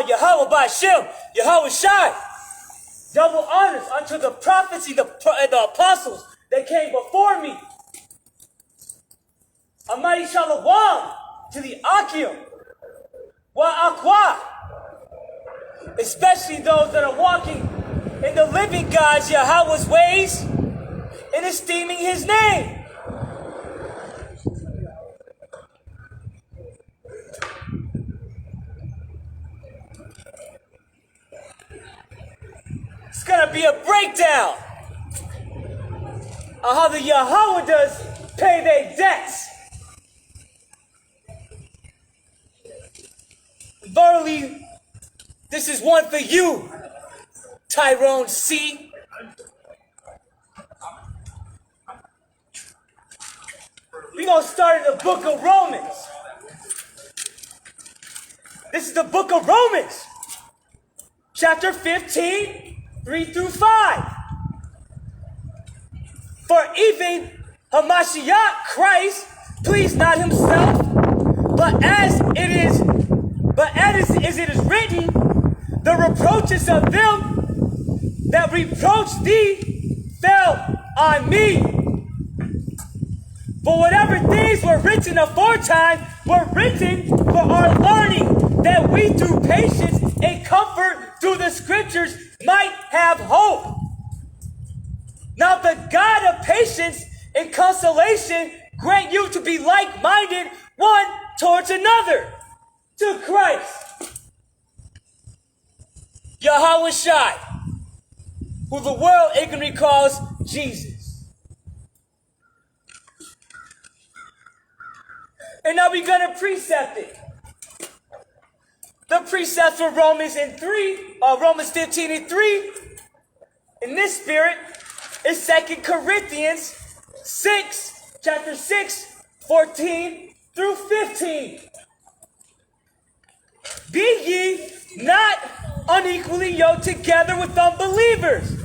Yahawadahyam, Yahawashai. Double honors unto the prophets and the apostles that came before me. A mighty shalom to the Akim, wa Akwa, especially those that are walking in the living God's Yahweh's ways and esteeming his name. It's gonna be a breakdown on how the Yahawadas pay their debts. Verily, this is one for you, Tyrone C. We're going to start in the book of Romans. This is the book of Romans, chapter 15, 3 through 5. For even Hamashiach, Christ, pleased not himself, but as it is written, the reproaches of them that reproached thee fell on me. For whatever things were written aforetime were written for our learning, that we through patience and comfort through the scriptures might have hope. Now the God of patience and consolation grant you to be like-minded one towards another, to Christ. Yahawadahyam, who the world ignorantly calls Jesus. And now we're going to precept it. The precepts for Romans 15:3, in this spirit, is 2 Corinthians 6, chapter 6, 14 through 15. Be ye not unequally yoked together with unbelievers.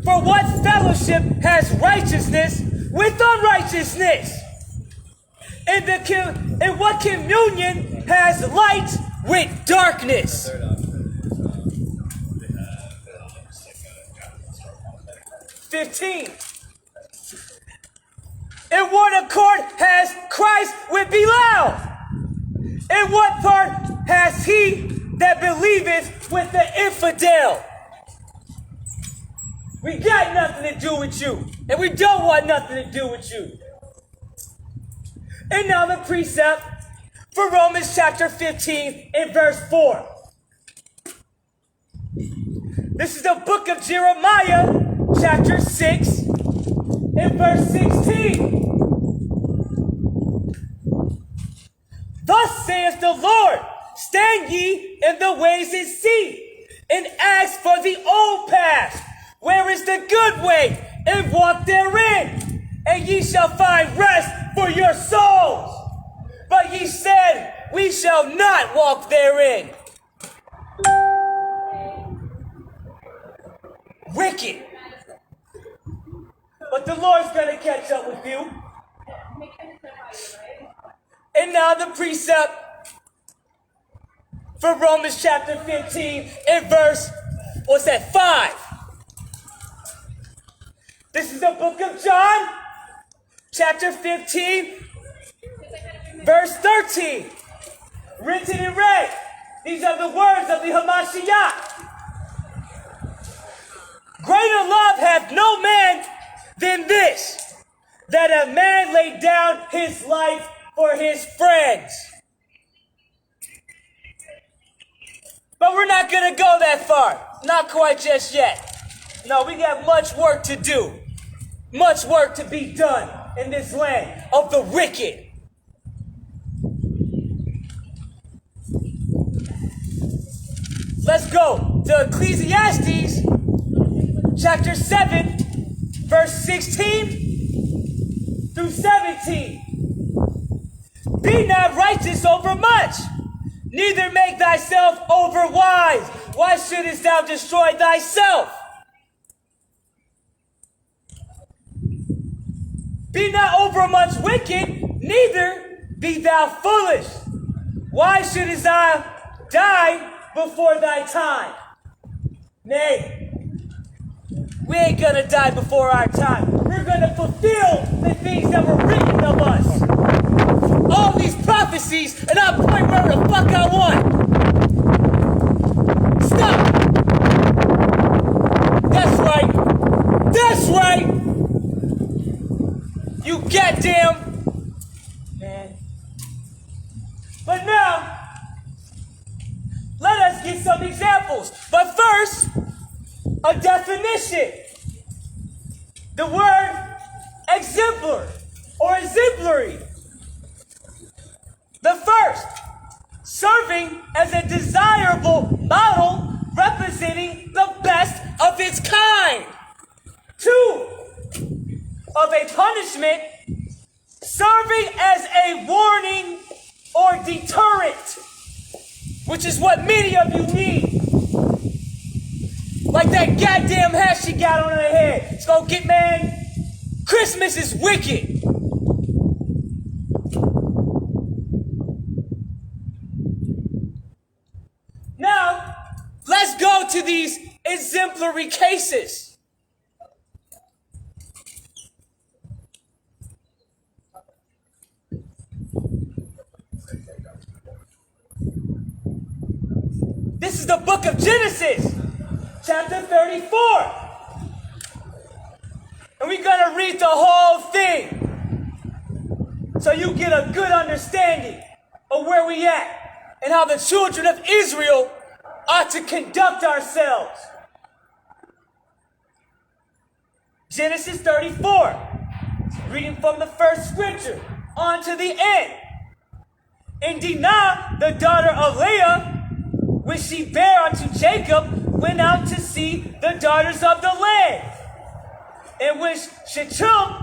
For what fellowship has righteousness with unrighteousness? And what communion has light with darkness? 15. And what accord has Christ with Belial? And what part has he that believeth with the infidel? We got nothing to do with you, and we don't want nothing to do with you. And now the precept for Romans chapter 15 and verse 4. This is the book of Jeremiah, chapter 6 and verse 16. Thus saith the Lord, stand ye in the ways and see, and ask for the old path, where is the good way, and walk therein, and ye shall find rest for your souls. But ye said, we shall not walk therein. Wicked. But the Lord's going to catch up with you. And now the precept for Romans chapter 15 and verse, 5. This is the book of John, chapter 15, verse 13. Written in red. These are the words of the Hamashiach. Greater love hath no man than this, that a man lay down his life for his friends. But we're not going to go that far. Not quite just yet. No, we got much work to do. Much work to be done in this land of the wicked. Let's go to Ecclesiastes chapter 7, verse 16 through 17. Be not righteous over much, neither make thyself over wise. Why shouldest thou destroy thyself? Be not over much wicked, neither be thou foolish. Why shouldest thou die before thy time? Nay, we ain't gonna die before our time. We're gonna fulfill the things that were written of us. All these prophecies, and I'll point wherever the fuck I want. Stop! That's right. That's right! You goddamn man. But now, let us get some examples. But first, a definition. The word exemplar or exemplary. The first, serving as a desirable model representing the best of its kind. Two, of a punishment, serving as a warning or deterrent, which is what many of you need. Like that goddamn hat she got on her head. It's gonna get, man, Christmas is wicked. Now, let's go to these exemplary cases. This is the book of Genesis, chapter 34. And we're going to read the whole thing so you get a good understanding of where we at and how the children of Israel ought to conduct ourselves. Genesis 34, reading from the first scripture on to the end. And Dinah, the daughter of Leah, which she bare unto Jacob, went out to see the daughters of the land. In which Shechem,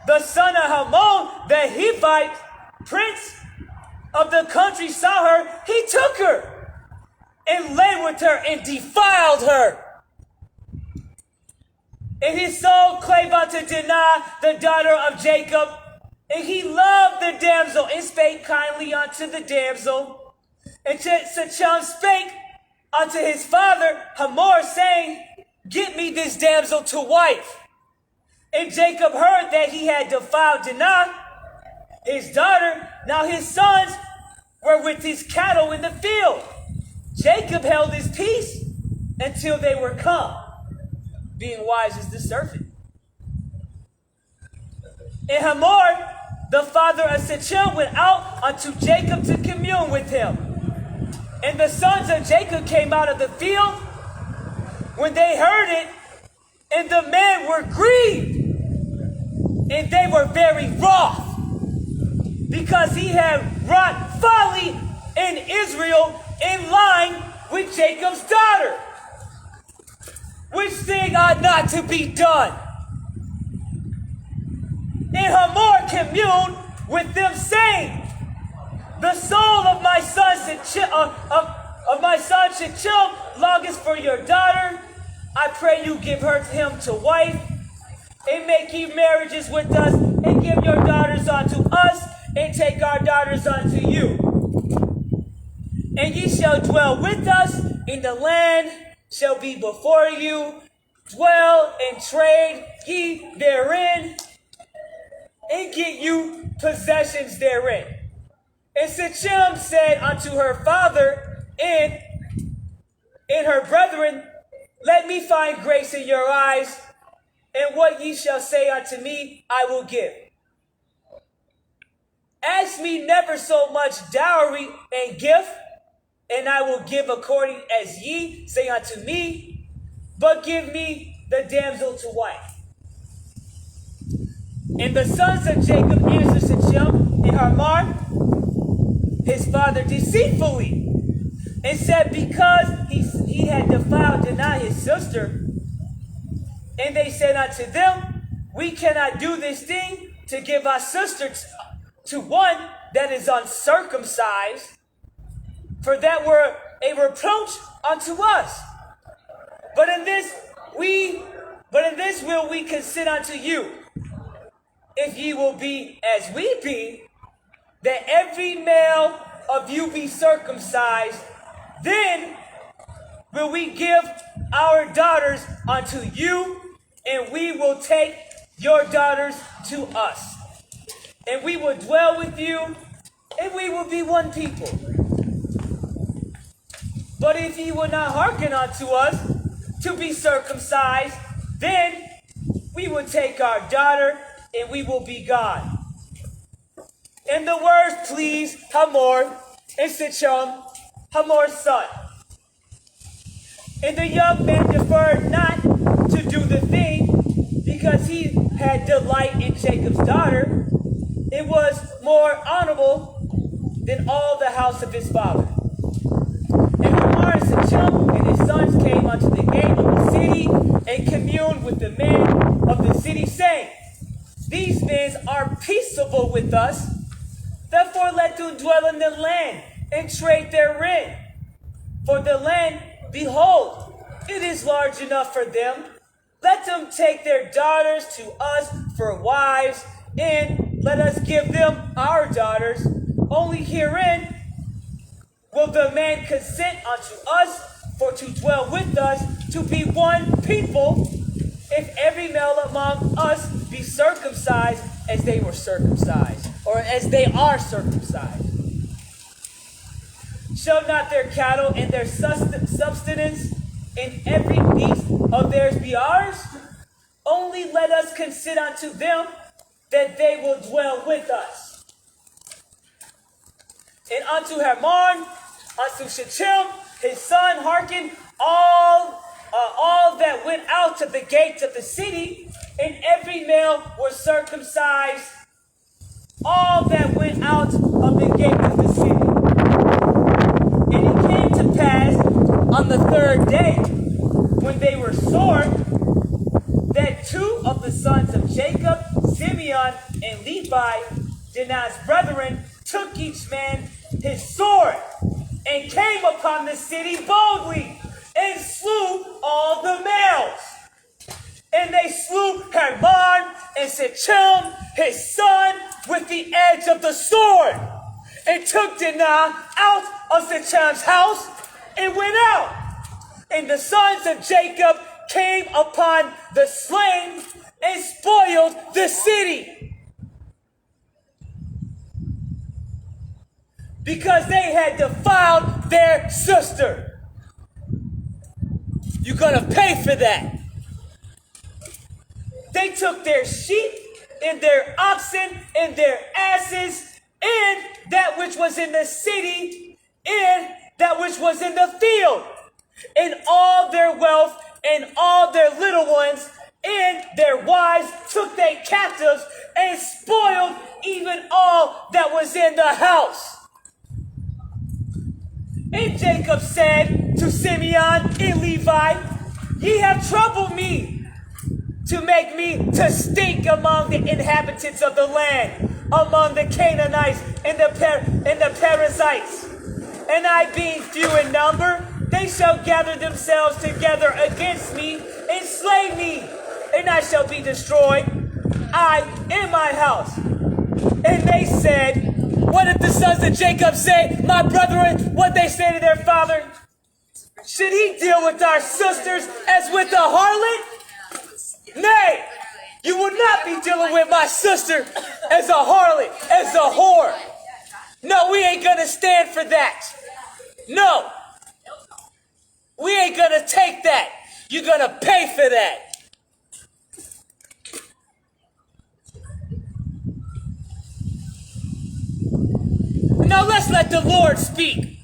the son of Hamon, the Hivite, prince of the country, saw her, he took her and lay with her and defiled her. And his soul clave unto Dinah, the daughter of Jacob, and he loved the damsel and spake kindly unto the damsel. And Shechem spake unto his father Hamor, saying, get me this damsel to wife. And Jacob heard that he had defiled Dinah, his daughter. Now his sons were with his cattle in the field. Jacob held his peace until they were come, being wise as the serpent. And Hamor, the father of Shechem, went out unto Jacob to commune with him. And the sons of Jacob came out of the field when they heard it, and the men were grieved, and they were very wroth, because he had wrought folly in Israel in line with Jacob's daughter, which thing ought not to be done. And Hamor communed with them, saying, the soul of my son Shechem longeth for your daughter. I pray you give her to him to wife, and make ye marriages with us, and give your daughters unto us, and take our daughters unto you. And ye shall dwell with us, in the land shall be before you. Dwell and trade ye therein, and get you possessions therein. And Shechem said unto her father and her brethren, let me find grace in your eyes, and what ye shall say unto me, I will give. Ask me never so much dowry and gift, and I will give according as ye say unto me, but give me the damsel to wife. And the sons of Jacob answered Shechem and Hamor, his father, deceitfully, and said, because he had defiled Dinah his sister. And they said unto them, we cannot do this thing to give our sister to one that is uncircumcised, for that were a reproach unto us. But in this will we consent unto you, if ye will be as we be, that every male of you be circumcised, then will we give our daughters unto you, and we will take your daughters to us. And we will dwell with you, and we will be one people. But if ye will not hearken unto us to be circumcised, then we will take our daughter, and we will be God. And the words pleased Hamor and Shechem, Hamor's son. And the young man deferred not to do the thing, because he had delight in Jacob's daughter. It was more honorable than all the house of his father. And Hamor and Shechem and his sons came unto the gate of the city, and communed with the men of the city, saying, these men are peaceable with us, therefore let them dwell in the land, and trade therein. For the land, behold, it is large enough for them, Let them take their daughters to us for wives, and let us give them our daughters. Only herein will the man consent unto us for to dwell with us, to be one people, if every male among us be circumcised as they were circumcised, or as they are circumcised. Shall not their cattle and their substance and every beast of theirs be ours? Only let us consent unto them that they will dwell with us. And unto Hermon, unto Shechem, his son, hearken all that went out to the gates of the city, and every male was circumcised, all that went out of the gate of the city. And it came to pass on the third day, when they were sore, that two of the sons of Jacob, Simeon and Levi, Dinah's brethren, took each man his sword, and came upon the city boldly, and slew all the males. And they slew Hermon and Shechem, his son, with the edge of the sword, and took Dinah out of Shechem's house, and went out. And the sons of Jacob came upon the slain, and spoiled the city, because they had defiled their sister. You're gonna pay for that. They took their sheep and their oxen and their asses, and that which was in the city, and that which was in the field, and all their wealth and all their little ones and their wives took they captives, and spoiled even all that was in the house. And Jacob said to Simeon and Levi, ye have troubled me to make me to stink among the inhabitants of the land, among the Canaanites and the Perizzites. And I being few in number, they shall gather themselves together against me and slay me, and I shall be destroyed, I and my house. And they said, what if the sons of Jacob say, my brethren, what they say to their father? Should he deal with our sisters as with a harlot? Nay, you will not be dealing with my sister as a harlot, as a whore. No, we ain't gonna stand for that. No, we ain't gonna take that. You're gonna pay for that. Now let's let the Lord speak.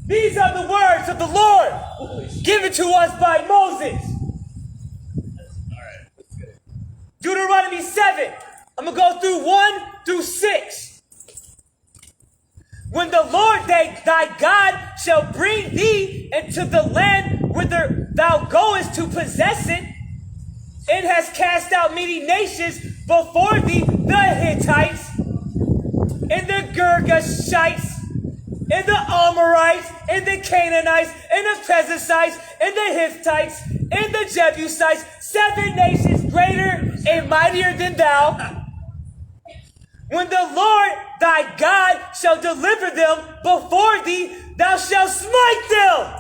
These are the words of the Lord given to us by Moses. Deuteronomy 7. I'm going to go through 1 through 6. When the Lord thy God shall bring thee into the land whither thou goest to possess it, and has cast out many nations before thee, the Hittites, and the Girgashites, and the Amorites, and the Canaanites, and the Perizzites, and the Hittites, and the Jebusites, 7 nations greater and mightier than thou. When the Lord thy God shall deliver them before thee, thou shalt smite them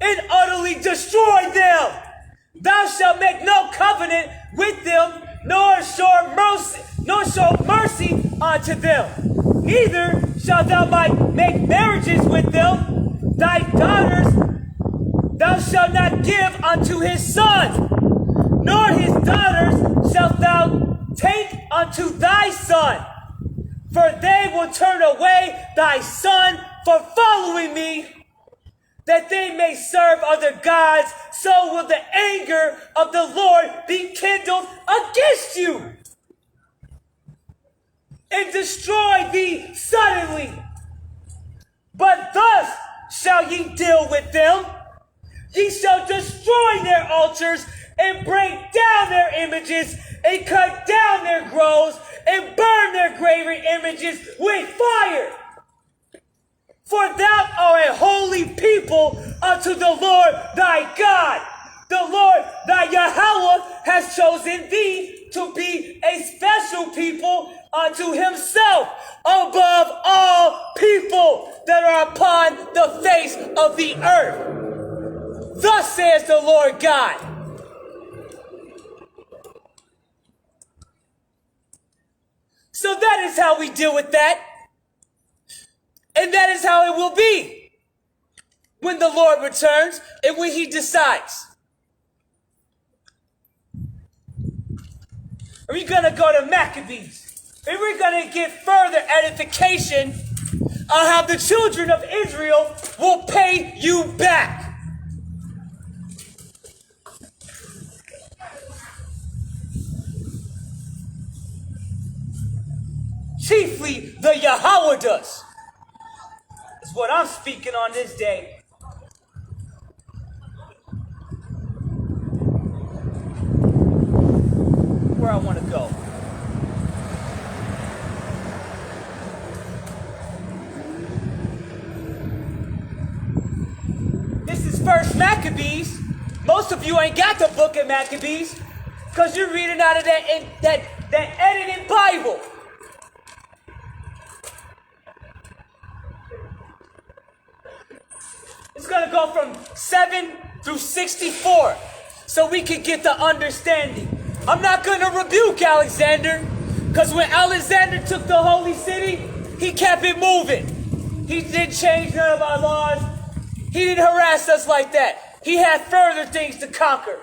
and utterly destroy them. Thou shalt make no covenant with them, nor show mercy unto them. Neither shalt thou make marriages with them. Thy daughters thou shalt not give unto his son, nor his daughters shalt thou take unto thy son. For they will turn away thy son for following me, that they may serve other gods. So will the anger of the Lord be kindled against you, and destroy thee suddenly. But thus shall ye deal with them. Ye shall destroy their altars and break down their images and cut down their groves and burn their graven images with fire. For thou art a holy people unto the Lord thy God. The Lord thy Yahawah has chosen thee to be a special people unto himself above all people that are upon the face of the earth. Thus says the Lord God. So that is how we deal with that. And that is how it will be when the Lord returns and when he decides. We're going to go to Maccabees. And we're going to get further edification on how the children of Israel will pay you back. Chiefly the Yahawadahyam is what I'm speaking on this day. Where I want to go. This is First Maccabees. Most of you ain't got the book of Maccabees because you're reading out of that edited Bible. It's going to go from 7 through 64 so we can get the understanding. I'm not going to rebuke Alexander because when Alexander took the holy city, he kept it moving. He didn't change none of our laws. He didn't harass us like that. He had further things to conquer.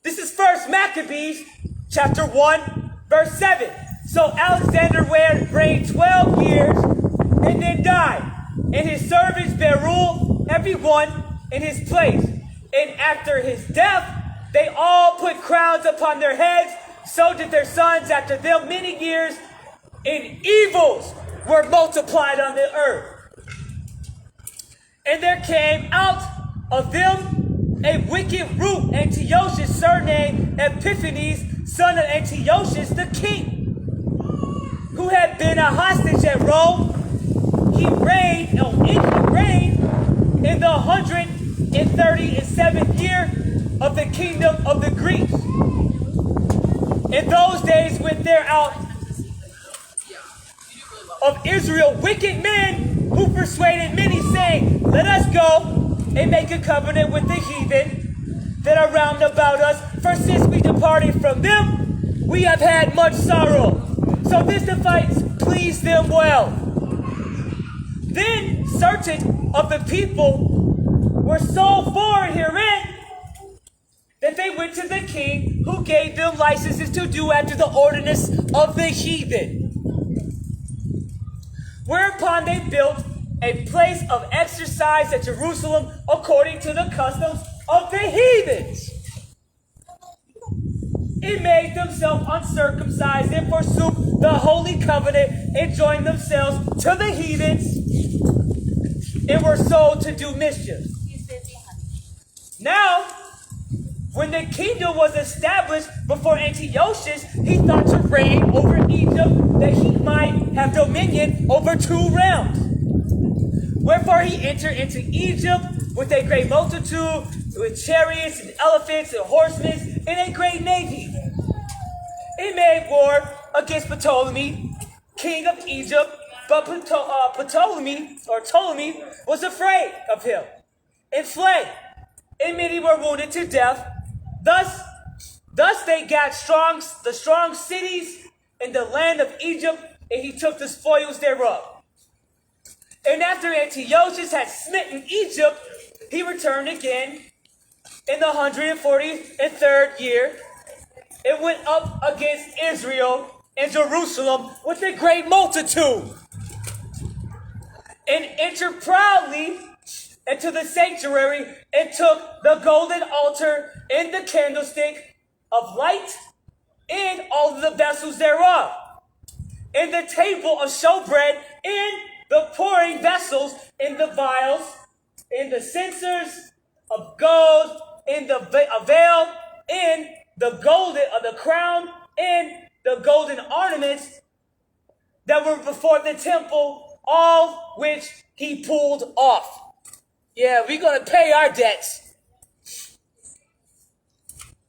This is First Maccabees, chapter 1, verse 7. So Alexander reigned 12 years and then died. And his servants bare rule, every one in his place. And after his death, they all put crowns upon their heads. So did their sons after them many years. And evils were multiplied on the earth. And there came out of them a wicked root, Antiochus, surnamed Epiphanes, son of Antiochus the king, who had been a hostage at Rome. He reigned in the 137th year of the kingdom of the Greeks. In those days went there out of Israel wicked men who persuaded many, saying, let us go and make a covenant with the heathen that are round about us. For since we departed from them, we have had much sorrow. So this device pleased them well. Then certain of the people were so foreign herein that they went to the king, who gave them licenses to do after the ordinance of the heathen. Whereupon they built a place of exercise at Jerusalem according to the customs of the heathens. It made themselves uncircumcised and forsook the holy covenant and joined themselves to the heathens and were sold to do mischief. Now, when the kingdom was established before Antiochus, he thought to reign over Egypt, that he might have dominion over 2 realms. Wherefore he entered into Egypt with a great multitude, with chariots and elephants and horsemen, and a great navy. He made war against Ptolemy, king of Egypt, but Ptolemy was afraid of him and fled, and many were wounded to death. Thus they got the strong cities in the land of Egypt, and he took the spoils thereof. And after Antiochus had smitten Egypt, he returned again in the 143rd year, and went up against Israel and Jerusalem with a great multitude, and entered proudly into the sanctuary, and took the golden altar and the candlestick of light and all the vessels thereof, and the table of showbread and the pouring vessels, in the vials, in the censers of gold, in the veil, in the golden, the crown, in the golden ornaments that were before the temple, all which he pulled off. Yeah, we're going to pay our debts.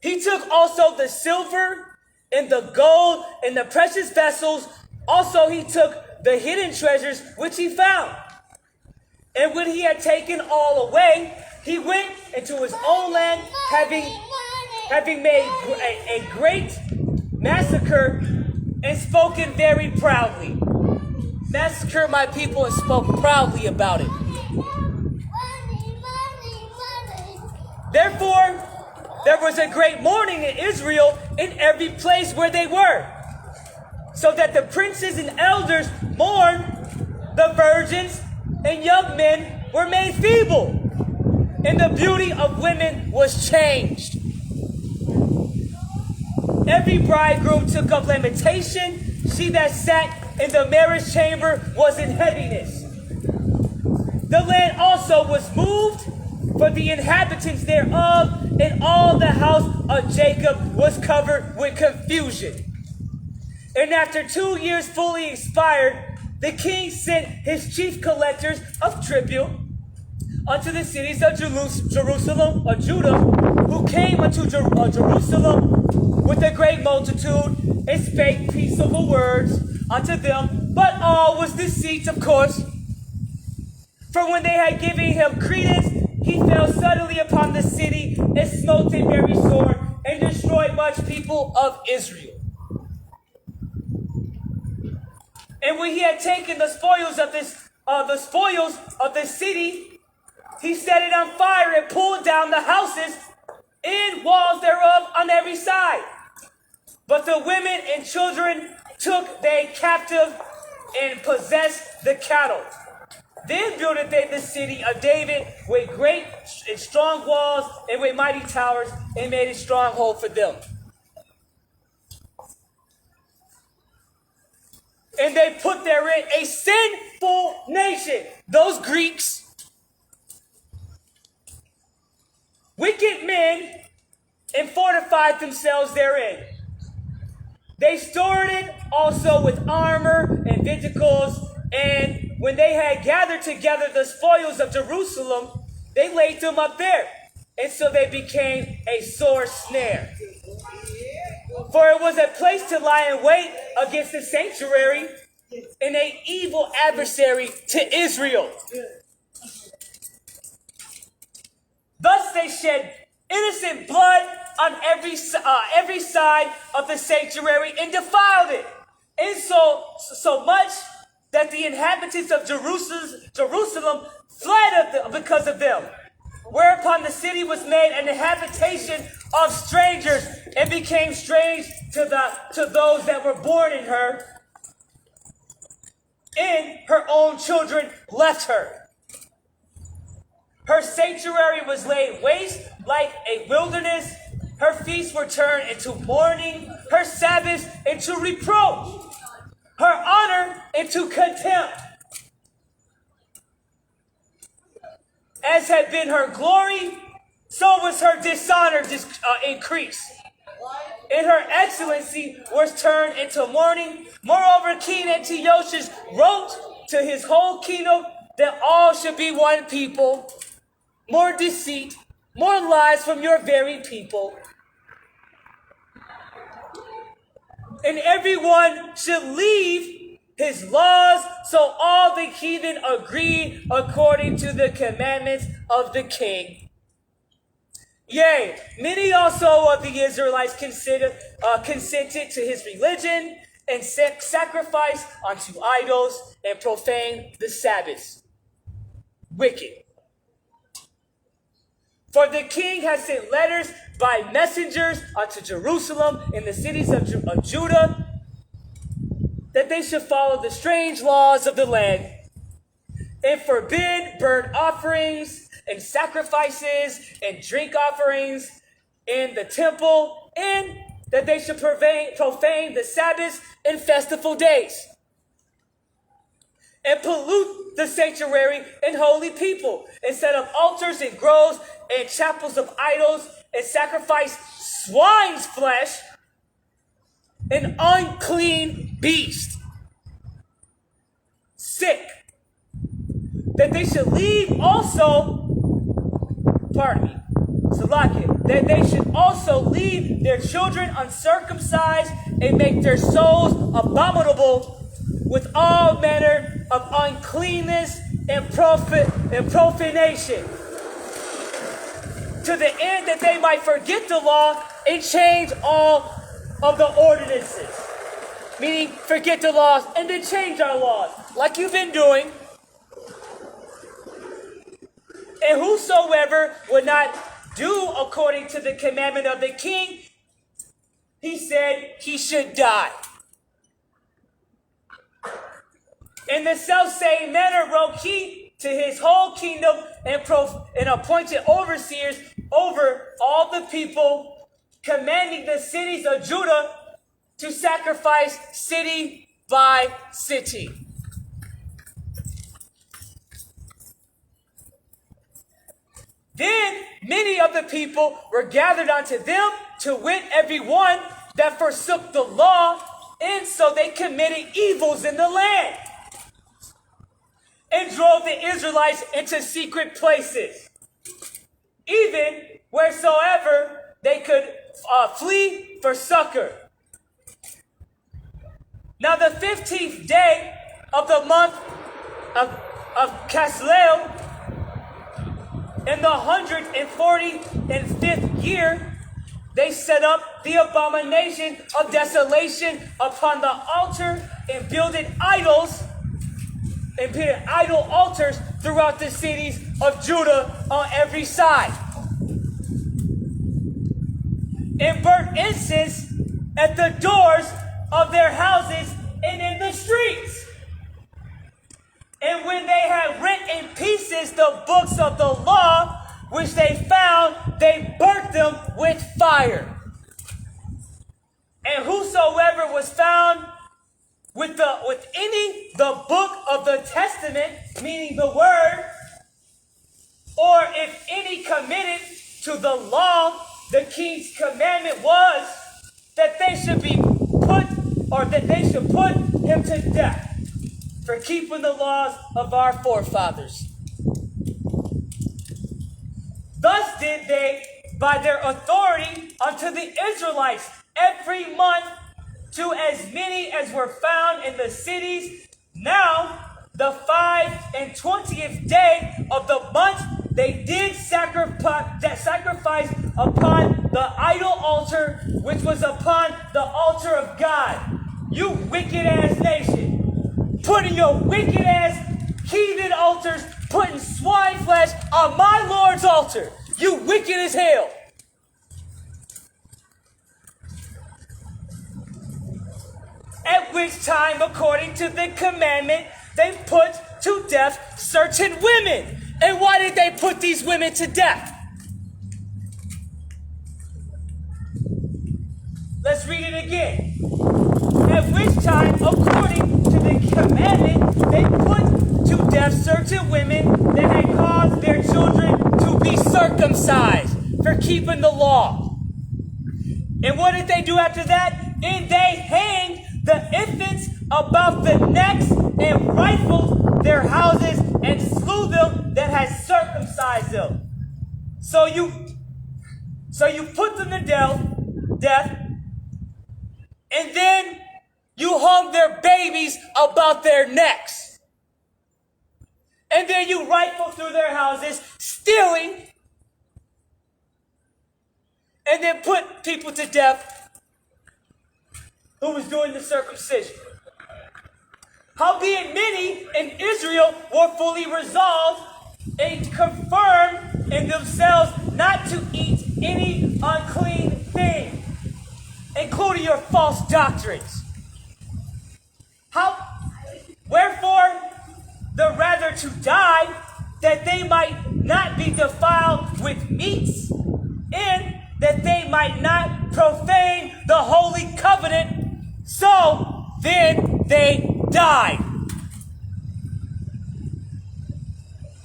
He took also the silver and the gold and the precious vessels. Also, he took the hidden treasures which he found. And when he had taken all away, he went into his own land, having made a great massacre and spoken very proudly. Massacre my people and spoke proudly about it. Therefore, there was a great mourning in Israel in every place where they were, so that the princes and elders mourned, the virgins and young men were made feeble, and the beauty of women was changed. Every bridegroom took up lamentation. She that sat in the marriage chamber was in heaviness. The land also was moved for the inhabitants thereof, and all the house of Jacob was covered with confusion. And after 2 years fully expired, the king sent his chief collectors of tribute unto the cities of Jerusalem or Judah, who came unto Jerusalem with a great multitude, and spake peaceable words unto them. But all was deceit, of course. For when they had given him credence, he fell suddenly upon the city, and smote it very sore, and destroyed much people of Israel. And when he had taken the spoils of the city, he set it on fire and pulled down the houses and walls thereof on every side. But the women and children took they captive and possessed the cattle. Then builded they the city of David with great and strong walls and with mighty towers, and made a stronghold for them. And they put therein a sinful nation, those Greeks, wicked men, and fortified themselves therein. They stored it also with armor and victuals, and when they had gathered together the spoils of Jerusalem, they laid them up there. And so they became a sore snare. For it was a place to lie in wait against the sanctuary, and an evil adversary to Israel. Thus they shed innocent blood on every side of the sanctuary, and defiled it. And so much that the inhabitants of Jerusalem fled because of them. Whereupon the city was made an habitation of strangers, and became strange to those that were born in her, and her own children left her. Her sanctuary was laid waste like a wilderness. Her feasts were turned into mourning, her Sabbaths into reproach, her honor into contempt. As had been her glory, so was her dishonor increased. And her excellency was turned into mourning. Moreover, King Antiochus wrote to his whole kingdom that all should be one people. More deceit, more lies from your very people. And everyone should leave his laws, so all the heathen agree according to the commandments of the king. Yea, many also of the Israelites consented to his religion, and sacrificed unto idols, and profaned the Sabbaths. Wicked. For the king has sent letters by messengers unto Jerusalem and the cities of Judah, that they should follow the strange laws of the land, and forbid burnt offerings and sacrifices and drink offerings in the temple, and that they should profane the Sabbaths and festival days. and pollute the sanctuary and holy people, and set up altars and groves and chapels of idols, and sacrifice swine's flesh, an unclean beast. 6. That they should leave also, that they should also leave their children uncircumcised and make their souls abominable with all manner of uncleanness and profanation, to the end that they might forget the law and change all of the ordinances. Meaning, forget the laws and then change our laws, like you've been doing. And whosoever would not do according to the commandment of the king, he said he should die. In the selfsame manner wrote he to his whole kingdom and appointed overseers over all the people, commanding the cities of Judah to sacrifice city by city. Then many of the people were gathered unto them, to wit, every one that forsook the law, and so they committed evils in the land, and drove the Israelites into secret places, even wheresoever they could flee for succor. Now the 15th day of the month of Casleu, in the 145th year, they set up the abomination of desolation upon the altar and builded idols and built idol altars throughout the cities of Judah on every side, and burnt incense at the doors of their houses and in the streets. And when they had rent in pieces the books of the law, which they found, they burnt them with fire. And whosoever was found with the book of the testament, meaning the word, or if any committed to the law, the king's commandment was that they should put him to death for keeping the laws of our forefathers. Thus did they, by their authority, unto the Israelites every month, to as many as were found in the cities. Now, the 25th day of the month, they did sacrifice upon the idol altar, which was upon the altar of God. You wicked ass nation, putting your wicked ass heathen altars, putting swine flesh on my Lord's altar. You wicked as hell. At which time, according to the commandment, they put to death certain women. And why did they put these women to death? Let's read it again. At which time, according to the commandment, they put to death certain women that had caused their children to be circumcised for keeping the law. And what did they do after that? And they hanged the infants about the necks and rifled their houses and slew them that had circumcised them. So you put them to death, and then you hung their babies about their necks. And then you rifled through their houses, stealing, and then put people to death who was doing the circumcision. Howbeit many in Israel were fully resolved and confirmed in themselves not to eat any unclean thing, including your false doctrines. Wherefore, the rather to die, that they might not be defiled with meats, and that they might not profane the holy covenant. So then they died.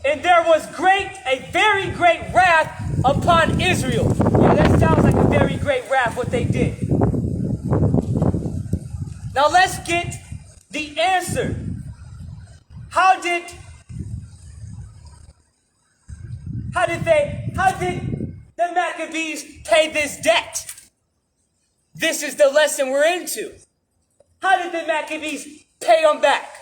And there was a very great wrath upon Israel. Yeah, that sounds like a very great wrath, what they did. Now let's get the answer. How did the Maccabees pay this debt? This is the lesson we're into. How did the Maccabees pay them back?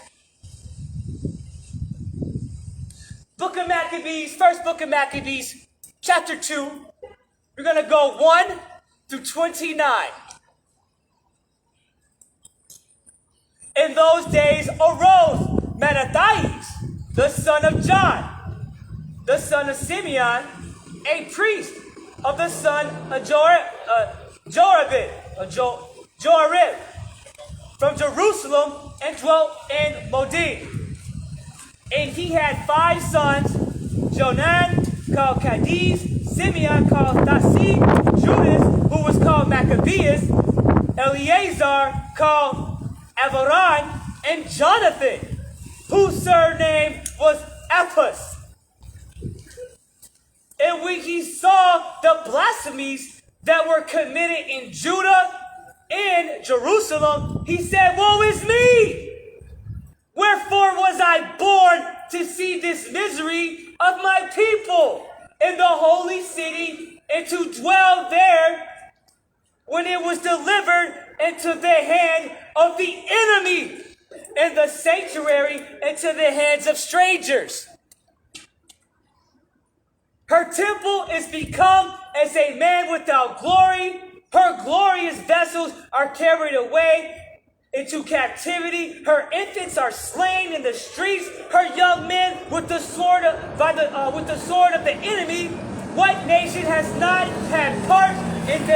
First book of Maccabees, chapter 2. We're going to go 1 through 29. In those days arose Mattathias, the son of John, the son of Simeon, a priest of the son of Joarib, from Jerusalem, and dwelt in Modin. And he had 5 sons, Jonan, called Cadiz, Simeon, called Thasi, Judas, who was called Maccabeus, Eleazar, called Avaran, and Jonathan, whose surname was Epus. And when he saw the blasphemies that were committed in Judah and Jerusalem, he said, "Woe is me! Wherefore was I born to see this misery of my people in the holy city, and to dwell there when it was delivered into the hand of the enemy, and the sanctuary into the hands of strangers? Her temple is become as a man without glory. Her glorious vessels are carried away into captivity. Her infants are slain in the streets. Her young men with the sword of the enemy. What nation has not had part in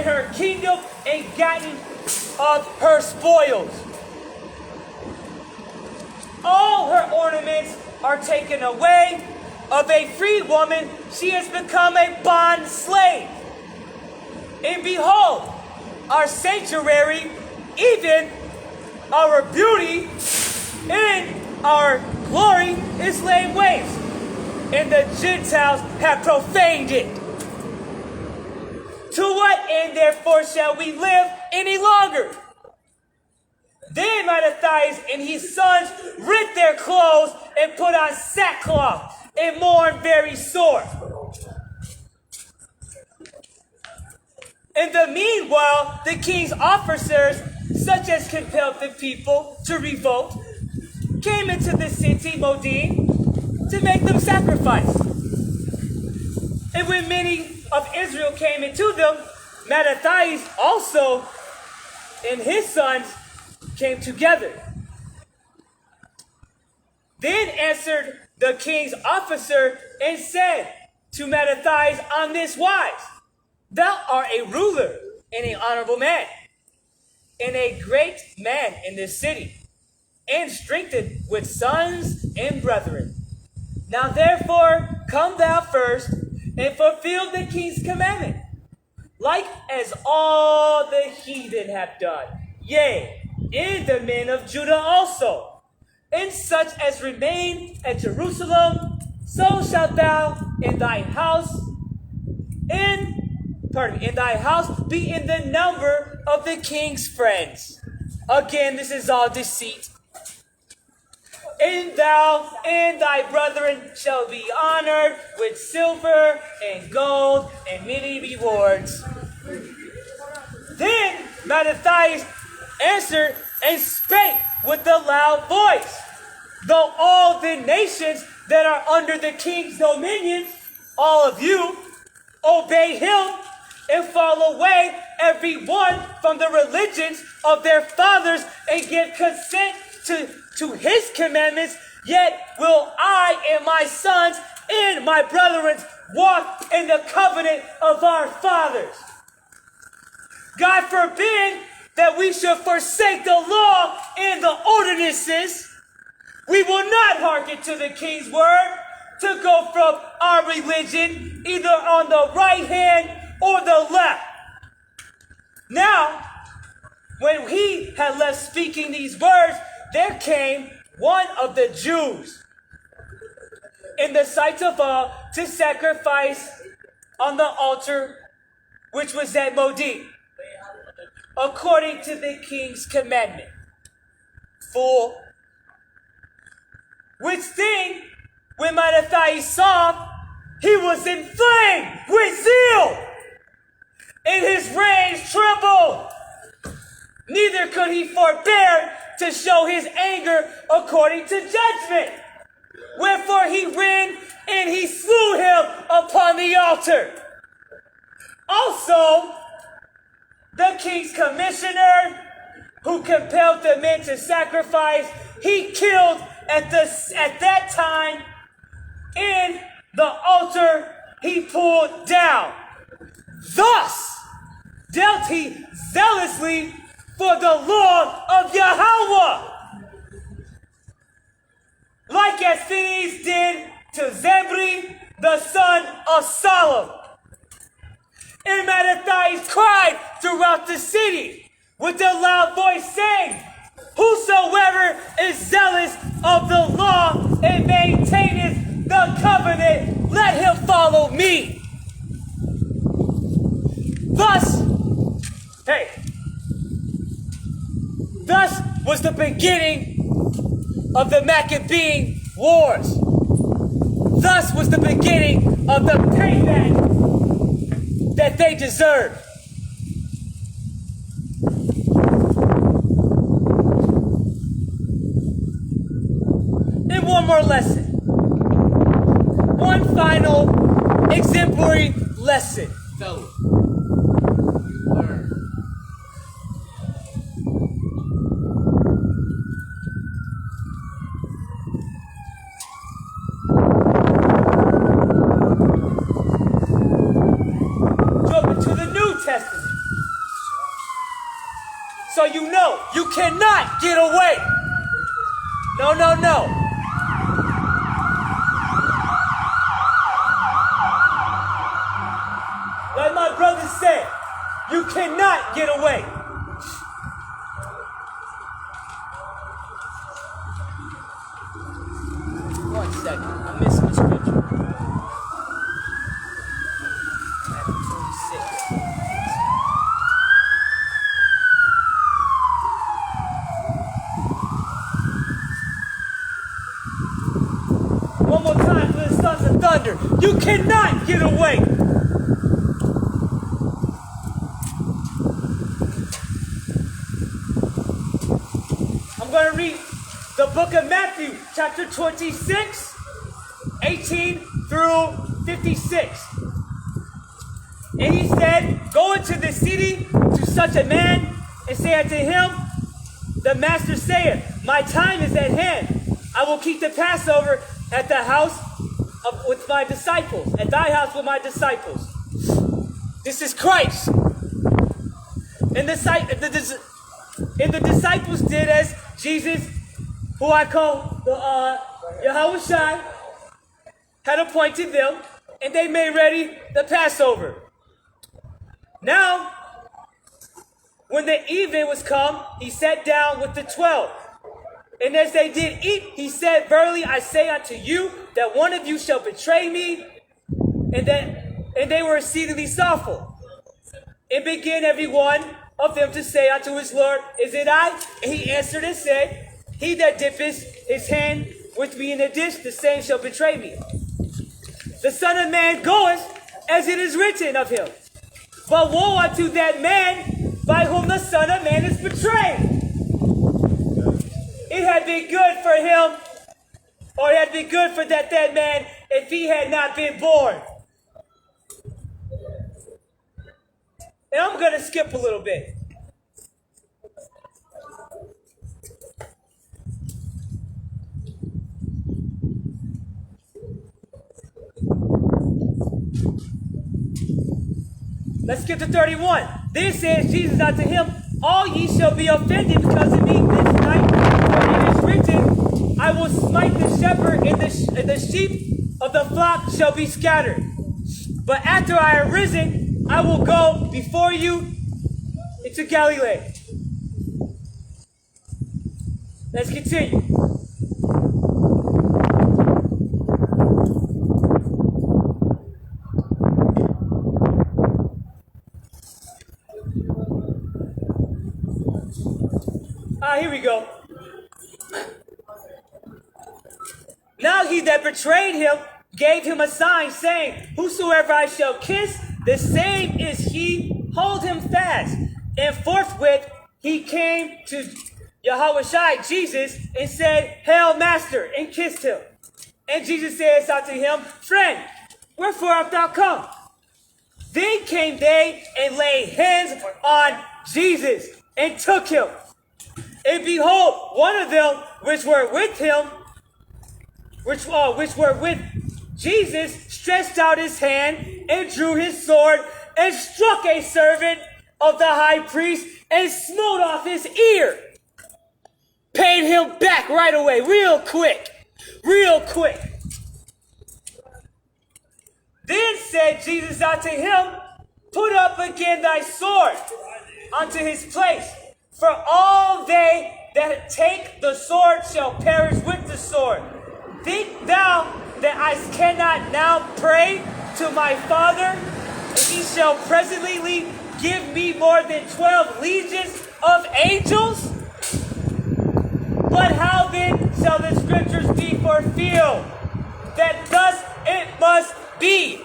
her kingdom and gotten of her spoils? All her ornaments are taken away. Of a free woman, she has become a bond slave. And behold, our sanctuary, even our beauty and our glory, is laid waste, and the Gentiles have profaned it. To what end, therefore, shall we live any longer? Then Mattathias and his sons rent their clothes and put on sackcloth and mourn very sore. In the meanwhile, the king's officers, such as compelled the people to revolt, came into the city Modin to make them sacrifice. And when many of Israel came into them, Mattathias also and his sons came together. Then answered the king's officer and said to Mattathias on this wise, "Thou art a ruler and an honorable man, and a great man in this city, and strengthened with sons and brethren. Now therefore come thou first, and fulfill the king's commandment, like as all the heathen have done, yea, and the men of Judah also. And such as remain at Jerusalem, so shalt thou in thy house be in the number of the king's friends." Again, this is all deceit. "And thou and thy brethren shall be honored with silver and gold and many rewards." Then Mattathias answered and spake with a loud voice, "Though all the nations that are under the king's dominion, all of you, obey him and fall away every one from the religions of their fathers and give consent to his commandments, yet will I and my sons and my brethren walk in the covenant of our fathers." God forbid that we should forsake the law and the ordinances. We will not hearken to the king's word to go from our religion either on the right hand or the left. Now, when he had left speaking these words, there came one of the Jews in the sight of all to sacrifice on the altar which was at Modi, according to the king's commandment. Fool. Which thing, when Mattathias saw, he was inflamed with zeal, and his reins trembled. Neither could he forbear to show his anger according to judgment. Wherefore he ran and he slew him upon the altar. Also, the king's commissioner, who compelled the men to sacrifice, he killed at that time in the altar he pulled down. Thus dealt he zealously for the law of Yahweh, like as Phineas did to Zebri, the son of Solomon. And Mattathias cried throughout the city with a loud voice, saying, whosoever is zealous of the law and maintaineth the covenant, let him follow me. Thus was the beginning of the Maccabean Wars. Thus was the beginning of the payback that they deserved. And one more lesson. One final exemplary lesson. Fellas, you learn. Testament. So you know, you cannot get away. No. Like my brother said, you cannot get away. One second, I'm missing the scripture. One more time for the sons of thunder. You cannot get away. I'm going to read the book of Matthew, chapter 26, 18 through 56. And he said, go into the city to such a man and say unto him, the master saith, my time is at hand. I will keep the Passover at the house with my disciples, at thy house with my disciples. This is Christ. And the disciples did as Jesus, who I call the Yahawadahyam, had appointed them, and they made ready the Passover. Now, when the evening was come, he sat down with the 12. And as they did eat, he said, verily I say unto you, that one of you shall betray me. And they were exceedingly sorrowful. And began every one of them to say unto his Lord, is it I? And he answered and said, he that dippeth his hand with me in the dish, the same shall betray me. The Son of Man goeth, as it is written of him. But woe unto that man by whom the Son of Man is betrayed. It had been good for him, or it had been good for that man if he had not been born. And I'm going to skip a little bit. Let's skip to 31. Then says Jesus unto him, all ye shall be offended because of me this night, for it is written, I will smite the shepherd, and the sheep of the flock shall be scattered. But after I have risen, I will go before you into Galilee. Let's continue. Here we go. Now he that betrayed him gave him a sign, saying, Whosoever I shall kiss, the same is he. Hold him fast. And forthwith he came to Yahawadahyam, Jesus, and said, Hail, Master, and kissed him. And Jesus says unto him, Friend, wherefore art thou come? Then came they and laid hands on Jesus and took him. And behold, one of them which were with him, which were with Jesus, stretched out his hand and drew his sword and struck a servant of the high priest and smote off his ear. Paid him back right away, real quick. Then said Jesus unto him, Put up again thy sword unto his place, for all they that take the sword shall perish with the sword. Think thou that I cannot now pray to my Father, and he shall presently give me more than 12 legions of angels? But how then shall the scriptures be fulfilled, that thus it must be?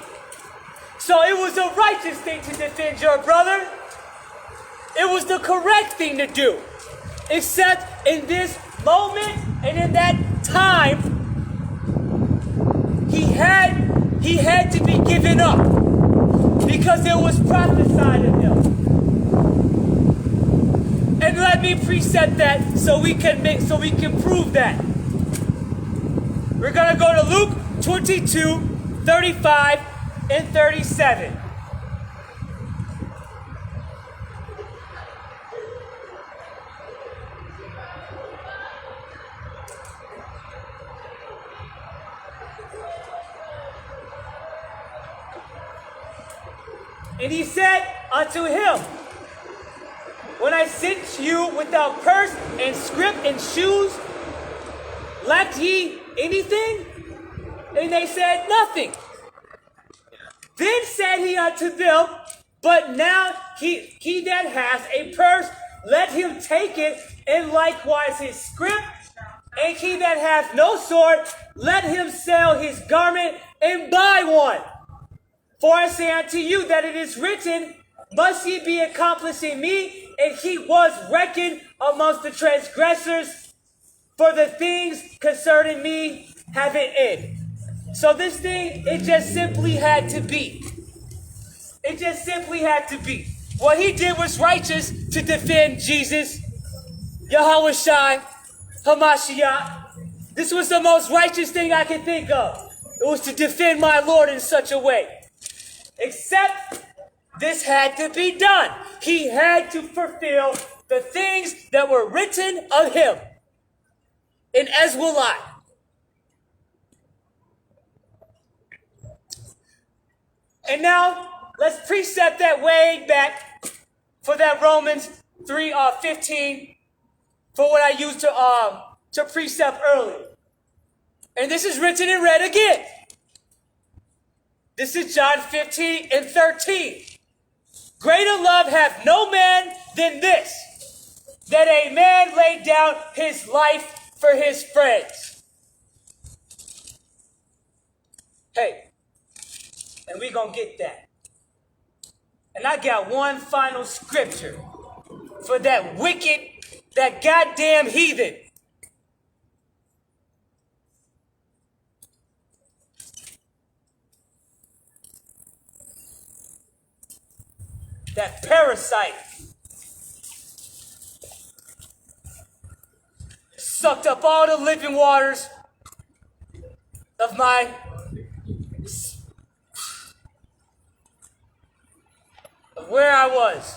So it was a righteous thing to defend your brother. It was the correct thing to do. Except in this moment and in that time, he had to be given up because it was prophesied of him. And let me precept that so we can prove that. We're gonna go to Luke 22, 35 and 37. And he said unto him, When I sent you without purse and scrip and shoes, lacked ye anything? And they said, Nothing. Then said he unto them, But now he that hath a purse, let him take it, and likewise his scrip. And he that hath no sword, let him sell his garment and buy one. For I say unto you that it is written, Must ye be accomplished in me? And he was reckoned amongst the transgressors, for the things concerning me have an end. So this thing, it just simply had to be. It just simply had to be. What he did was righteous to defend Jesus, Yahawadahyam, Hamashiach. This was the most righteous thing I could think of. It was to defend my Lord in such a way. Except this had to be done. He had to fulfill the things that were written of him. And as will I. And now, let's precept that way back for that Romans 3:15 for what I used to precept earlier. And this is written and read again. This is John 15 and 13. Greater love hath no man than this, that a man lay down his life for his friends. Hey, and we gonna get that. And I got one final scripture for that wicked, that goddamn heathen. That parasite sucked up all the living waters of where I was,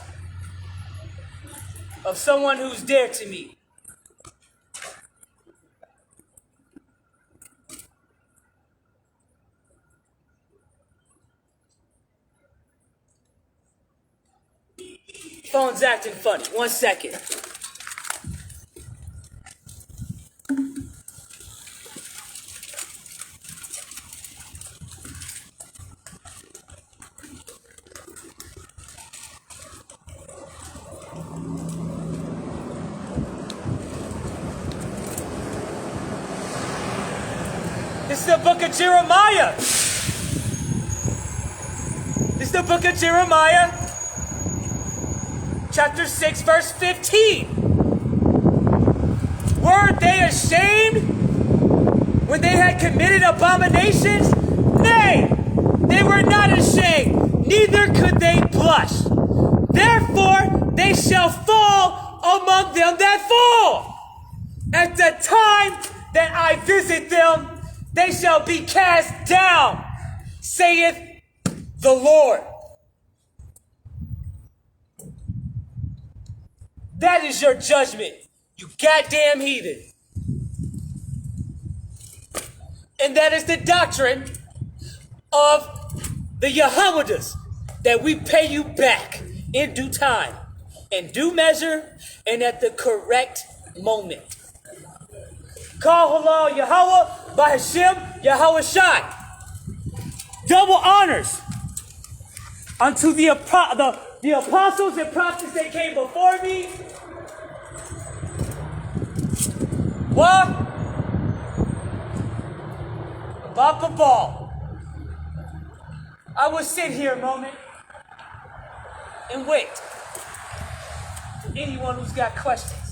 of someone who's dear to me. Phone's acting funny. 1 second. This is the book of Jeremiah. This is the book of Jeremiah, chapter 6, verse 15. Were they ashamed when they had committed abominations? Nay, they were not ashamed, neither could they blush. Therefore, they shall fall among them that fall. At the time that I visit them, they shall be cast down, saith the Lord. That is your judgment, you goddamn heathen. And that is the doctrine of the Yahawadahyam, that we pay you back in due time, in due measure, and at the correct moment. Call halal Yahweh, by Hashem, Yahweh Shai. Double honors unto the apostles and prophets that came before me. What? About the ball. I will sit here a moment and wait for anyone who's got questions.